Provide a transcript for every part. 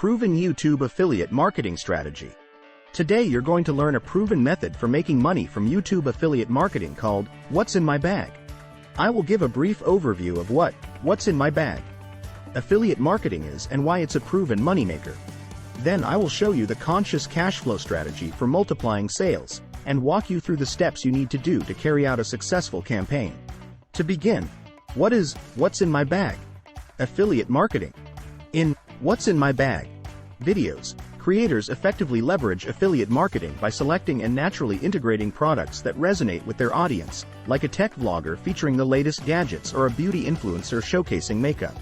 Proven YouTube Affiliate Marketing Strategy. Today you're going to learn a proven method for making money from YouTube affiliate marketing called, What's in My Bag? I will give a brief overview of what's in my bag affiliate marketing is and why it's a proven moneymaker. Then I will show you the conscious cash flow strategy for multiplying sales, and walk you through the steps you need to do to carry out a successful campaign. To begin, what's in my bag? Affiliate marketing. In What's in My Bag videos, creators effectively leverage affiliate marketing by selecting and naturally integrating products that resonate with their audience, like a tech vlogger featuring the latest gadgets or a beauty influencer showcasing makeup.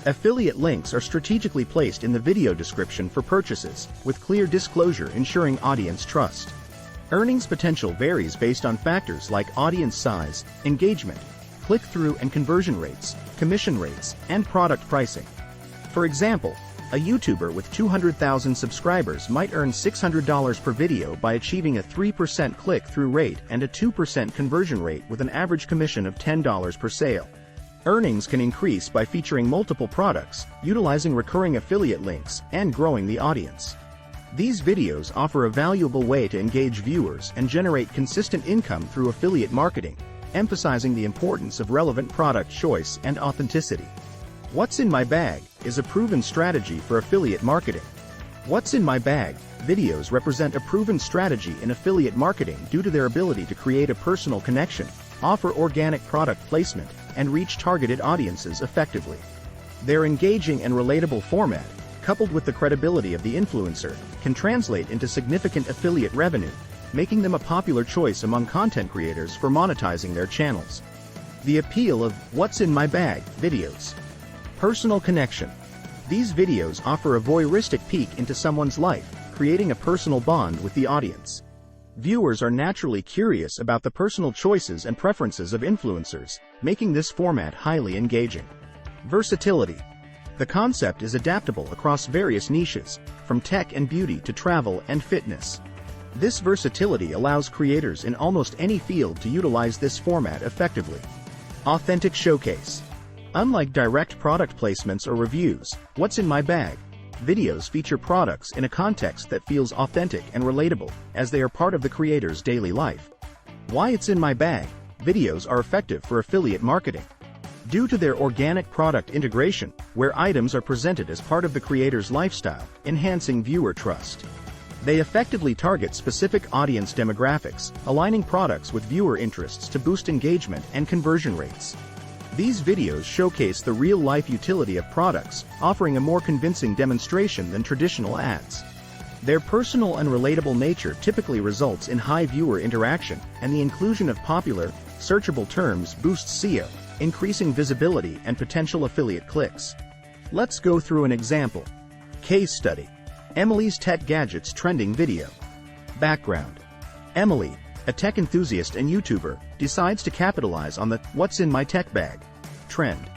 Affiliate links are strategically placed in the video description for purchases, with clear disclosure ensuring audience trust. Earnings potential varies based on factors like audience size, engagement, click-through and conversion rates, commission rates, and product pricing. For example, a YouTuber with 200,000 subscribers might earn $600 per video by achieving a 3% click-through rate and a 2% conversion rate with an average commission of $10 per sale. Earnings can increase by featuring multiple products, utilizing recurring affiliate links, and growing the audience. These videos offer a valuable way to engage viewers and generate consistent income through affiliate marketing, emphasizing the importance of relevant product choice and authenticity. What's in My Bag is a proven strategy for affiliate marketing. What's in My Bag videos represent a proven strategy in affiliate marketing due to their ability to create a personal connection, offer organic product placement, and reach targeted audiences effectively. Their engaging and relatable format, coupled with the credibility of the influencer, can translate into significant affiliate revenue, making them a popular choice among content creators for monetizing their channels. The appeal of What's in My Bag videos. Personal connection. These videos offer a voyeuristic peek into someone's life, creating a personal bond with the audience. Viewers are naturally curious about the personal choices and preferences of influencers, making this format highly engaging. Versatility. The concept is adaptable across various niches, from tech and beauty to travel and fitness. This versatility allows creators in almost any field to utilize this format effectively. Authentic showcase. Unlike direct product placements or reviews, What's in My Bag videos feature products in a context that feels authentic and relatable, as they are part of the creator's daily life. Why It's in My Bag videos are effective for affiliate marketing. Due to their organic product integration, where items are presented as part of the creator's lifestyle, enhancing viewer trust. They effectively target specific audience demographics, aligning products with viewer interests to boost engagement and conversion rates. These videos showcase the real-life utility of products, offering a more convincing demonstration than traditional ads. Their personal and relatable nature typically results in high viewer interaction, and the inclusion of popular, searchable terms boosts SEO, increasing visibility and potential affiliate clicks. Let's go through an example. Case study. Emily's Tech Gadgets Trending Video. Background. Emily, a tech enthusiast and YouTuber, decides to capitalize on the What's in My Tech Bag trend.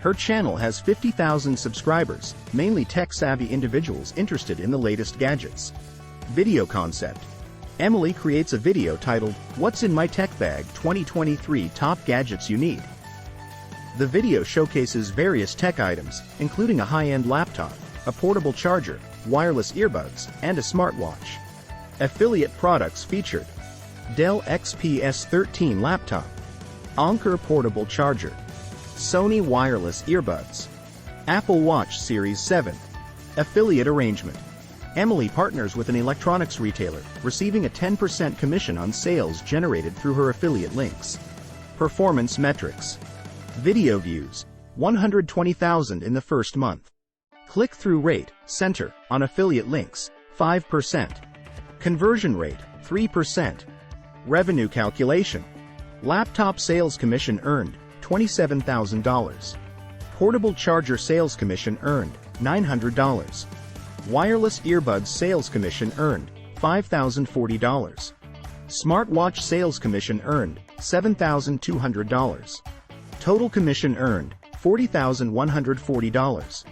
Her channel has 50,000 subscribers, mainly tech-savvy individuals interested in the latest gadgets. Video concept. Emily creates a video titled, What's in My Tech Bag 2023 Top Gadgets You Need. The video showcases various tech items, including a high-end laptop, a portable charger, wireless earbuds, and a smartwatch. Affiliate products featured: Dell XPS 13 laptop, Anker portable charger, Sony wireless earbuds, Apple Watch Series 7. Affiliate arrangement. Emily partners with an electronics retailer, receiving a 10% commission on sales generated through her affiliate links. Performance metrics. Video views, 120,000 in the first month. Click-through rate, center, on affiliate links, 5%. Conversion rate, 3%. Revenue calculation. Laptop sales commission earned, $27,000. Portable charger sales commission earned, $900. Wireless earbuds sales commission earned, $5,040. Smartwatch sales commission earned, $7,200. Total commission earned, $40,140.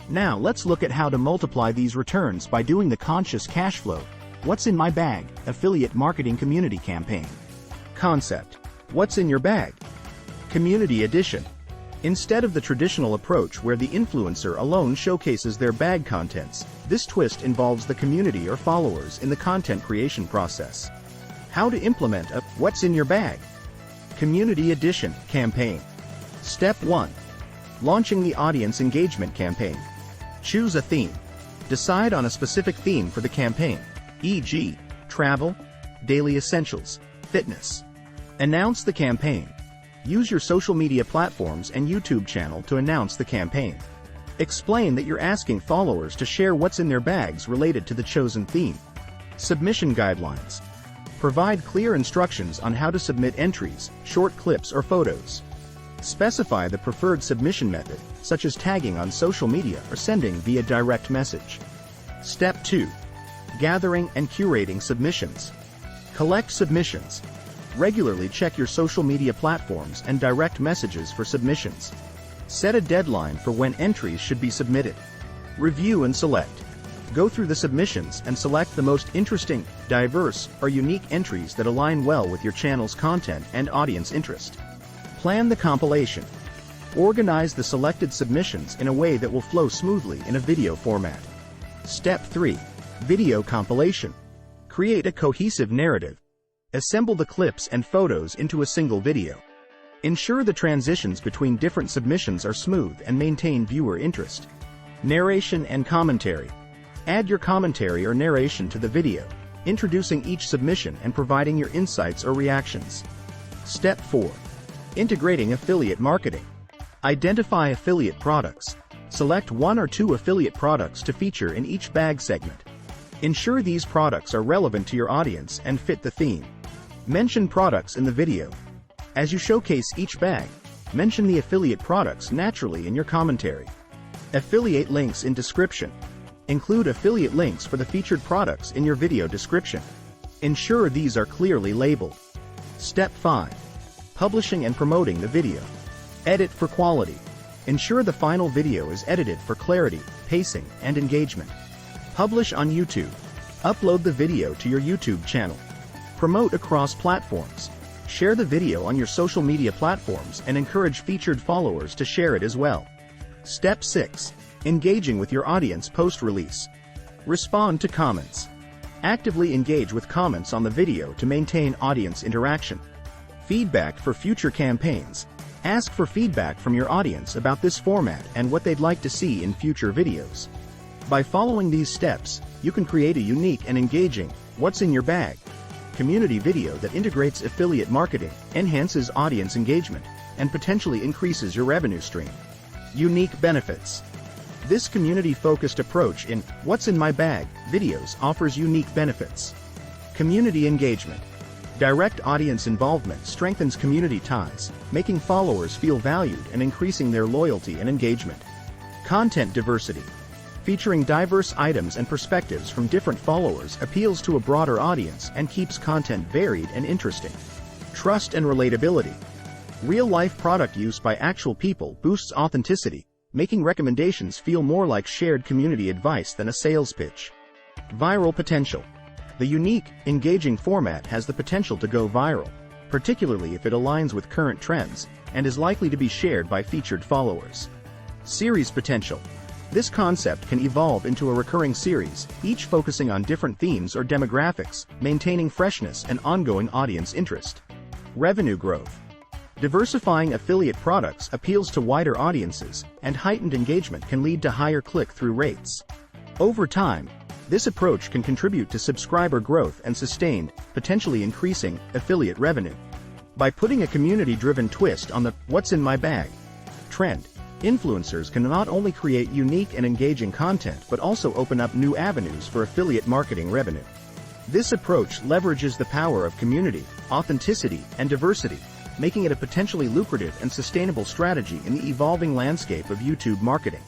Now let's look at how to multiply these returns by doing the conscious cash flow. What's in My Bag affiliate marketing community campaign. Concept. What's in your bag? Community edition. Instead of the traditional approach where the influencer alone showcases their bag contents, this twist involves the community or followers in the content creation process. How to implement a "What's in your bag?" Community Edition campaign. Step 1. Launching the audience engagement campaign. Choose a theme. Decide on a specific theme for the campaign, e.g., travel, daily essentials, fitness. Announce the campaign. Use your social media platforms and YouTube channel to announce the campaign. Explain that you're asking followers to share what's in their bags related to the chosen theme. Submission guidelines. Provide clear instructions on how to submit entries, short clips or photos. Specify the preferred submission method, such as tagging on social media or sending via direct message. Step 2. Gathering and curating submissions. Collect submissions. Regularly check your social media platforms and direct messages for submissions. Set a deadline for when entries should be submitted. Review and select. Go through the submissions and select the most interesting, diverse, or unique entries that align well with your channel's content and audience interest. Plan the compilation. Organize the selected submissions in a way that will flow smoothly in a video format. Step 3. Video compilation. Create a cohesive narrative. Assemble the clips and photos into a single video. Ensure the transitions between different submissions are smooth and maintain viewer interest. Narration and commentary. Add your commentary or narration to the video, introducing each submission and providing your insights or reactions. Step 4. Integrating affiliate marketing. Identify affiliate products. Select 1 or 2 affiliate products to feature in each bag segment. Ensure these products are relevant to your audience and fit the theme. Mention products in the video. As you showcase each bag, mention the affiliate products naturally in your commentary. Affiliate links in description. Include affiliate links for the featured products in your video description. Ensure these are clearly labeled. Step 5. Publishing and promoting the video. Edit for quality. Ensure the final video is edited for clarity, pacing, and engagement. Publish on YouTube. Upload the video to your YouTube channel. Promote across platforms. Share the video on your social media platforms and encourage featured followers to share it as well. Step 6. Engaging with your audience post-release. Respond to comments. Actively engage with comments on the video to maintain audience interaction. Feedback for future campaigns. Ask for feedback from your audience about this format and what they'd like to see in future videos. By following these steps, you can create a unique and engaging "What's in your bag?" community video that integrates affiliate marketing, enhances audience engagement, and potentially increases your revenue stream. Unique benefits. This community-focused approach in "What's in my bag?" videos offers unique benefits. Community engagement. Direct audience involvement strengthens community ties, making followers feel valued and increasing their loyalty and engagement. Content diversity. Featuring diverse items and perspectives from different followers appeals to a broader audience and keeps content varied and interesting. Trust and relatability. Real-life product use by actual people boosts authenticity, making recommendations feel more like shared community advice than a sales pitch. Viral potential. The unique, engaging format has the potential to go viral, particularly if it aligns with current trends, and is likely to be shared by featured followers. Series potential. This concept can evolve into a recurring series, each focusing on different themes or demographics, maintaining freshness and ongoing audience interest. Revenue growth. Diversifying affiliate products appeals to wider audiences, and heightened engagement can lead to higher click-through rates. Over time, this approach can contribute to subscriber growth and sustained, potentially increasing, affiliate revenue. By putting a community-driven twist on the "What's in my bag?" trend, influencers can not only create unique and engaging content but also open up new avenues for affiliate marketing revenue. This approach leverages the power of community, authenticity, and diversity, making it a potentially lucrative and sustainable strategy in the evolving landscape of YouTube marketing.